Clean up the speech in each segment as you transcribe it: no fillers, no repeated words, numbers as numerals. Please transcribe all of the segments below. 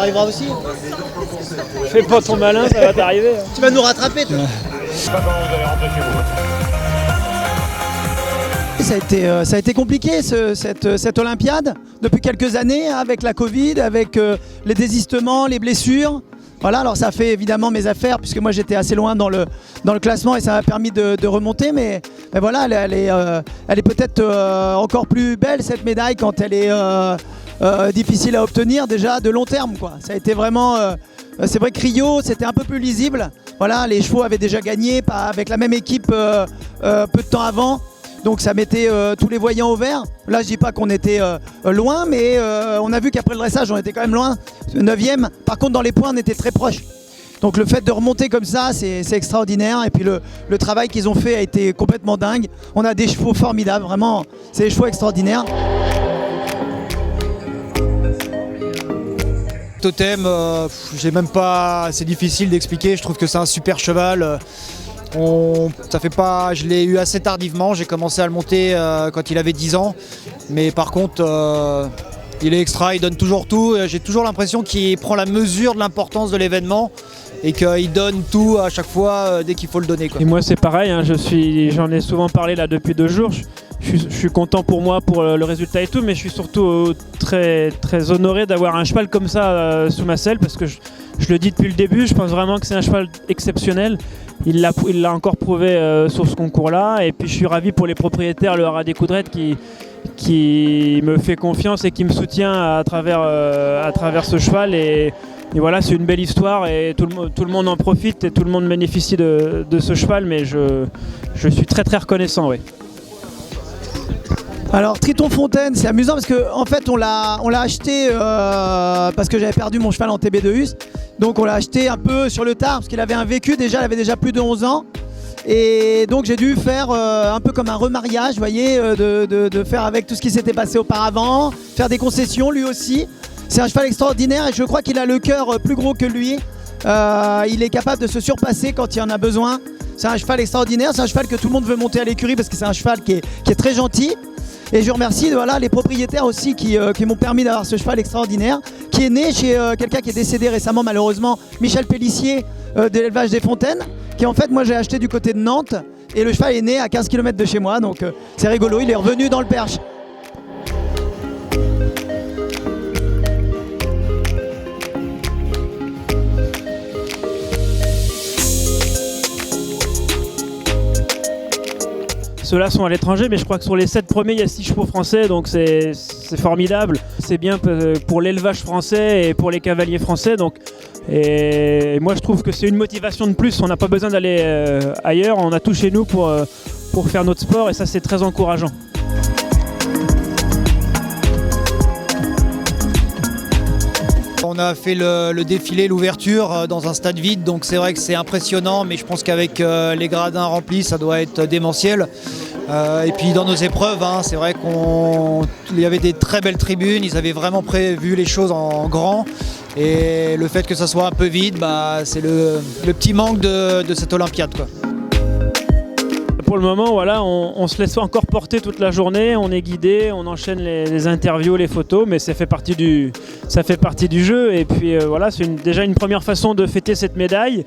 t'arrivera aussi. Fais pas ton malin, ça va t'arriver. Tu vas nous rattraper, toi. Ça a été compliqué cette Olympiade depuis quelques années avec la Covid, avec les désistements, les blessures. Voilà, alors ça a fait évidemment mes affaires puisque moi j'étais assez loin dans le classement et ça m'a permis de remonter. Mais voilà, elle est peut-être encore plus belle cette médaille quand elle est difficile à obtenir déjà de long terme, quoi. Ça a été vraiment... c'est vrai que Rio c'était un peu plus lisible. Voilà, les chevaux avaient déjà gagné avec la même équipe peu de temps avant. Donc ça mettait tous les voyants au vert. Là je dis pas qu'on était loin, mais on a vu qu'après le dressage on était quand même loin, 9e. Par contre dans les points on était très proches. Donc le fait de remonter comme ça c'est extraordinaire. Et puis le travail qu'ils ont fait a été complètement dingue. On a des chevaux formidables, vraiment c'est des chevaux extraordinaires. Totem, j'ai même pas, c'est difficile d'expliquer, je trouve que c'est un super cheval. Ça fait pas, je l'ai eu assez tardivement, j'ai commencé à le monter quand il avait 10 ans, mais par contre il est extra, il donne toujours tout, j'ai toujours l'impression qu'il prend la mesure de l'importance de l'événement et qu'il donne tout à chaque fois dès qu'il faut le donner, quoi. Et moi c'est pareil, hein, j'en ai souvent parlé là depuis 2 jours, je suis content pour moi pour le résultat et tout, mais je suis surtout très, très honoré d'avoir un cheval comme ça sous ma selle parce que je le dis depuis le début, je pense vraiment que c'est un cheval exceptionnel. Il l'a encore prouvé sur ce concours-là. Et puis je suis ravi pour les propriétaires, le Haras des Coudrettes qui me fait confiance et qui me soutient à travers ce cheval. Et voilà, c'est une belle histoire et tout le monde en profite et tout le monde bénéficie de ce cheval. Mais je suis très très reconnaissant, oui. Alors Triton Fontaine, c'est amusant parce qu'en fait on l'a acheté parce que j'avais perdu mon cheval en TB2US. Donc on l'a acheté un peu sur le tard parce qu'il avait un vécu déjà, il avait déjà plus de 11 ans. Et donc j'ai dû faire un peu comme un remariage, vous voyez, de faire avec tout ce qui s'était passé auparavant, faire des concessions lui aussi. C'est un cheval extraordinaire et je crois qu'il a le cœur plus gros que lui. Il est capable de se surpasser quand il y en a besoin. C'est un cheval extraordinaire, c'est un cheval que tout le monde veut monter à l'écurie parce que c'est un cheval qui est très gentil. Et je remercie les propriétaires aussi qui m'ont permis d'avoir ce cheval extraordinaire, qui est né chez quelqu'un qui est décédé récemment malheureusement, Michel Pellissier de l'élevage des Fontaines, qui en fait moi j'ai acheté du côté de Nantes, et le cheval est né à 15 km de chez moi, donc c'est rigolo, il est revenu dans le Perche. Ceux-là sont à l'étranger, mais je crois que sur les 7 premiers, il y a 6 chevaux français, donc c'est formidable. C'est bien pour l'élevage français et pour les cavaliers français. Et moi, je trouve que c'est une motivation de plus. On n'a pas besoin d'aller ailleurs, on a tout chez nous pour faire notre sport, et ça, c'est très encourageant. On a fait le défilé, l'ouverture dans un stade vide, donc c'est vrai que c'est impressionnant, mais je pense qu'avec les gradins remplis, ça doit être démentiel. Et puis dans nos épreuves, hein, c'est vrai qu'il y avait des très belles tribunes, ils avaient vraiment prévu les choses en grand. Et le fait que ça soit un peu vide, c'est le petit manque de cette Olympiade, quoi. Pour le moment, voilà, on se laisse encore porter toute la journée, on est guidé, on enchaîne les interviews, les photos, mais ça fait partie du jeu. Et puis voilà, c'est déjà une première façon de fêter cette médaille.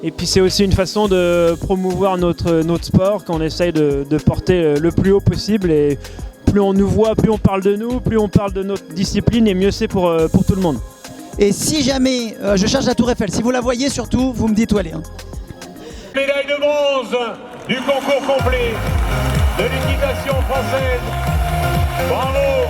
Et puis c'est aussi une façon de promouvoir notre sport, qu'on essaye de porter le plus haut possible. Et plus on nous voit, plus on parle de nous, plus on parle de notre discipline, et mieux c'est pour tout le monde. Et si jamais je cherche la Tour Eiffel, si vous la voyez surtout, vous me dites où elle est. Hein. Médaille de bronze du concours complet de l'équitation française. Bravo!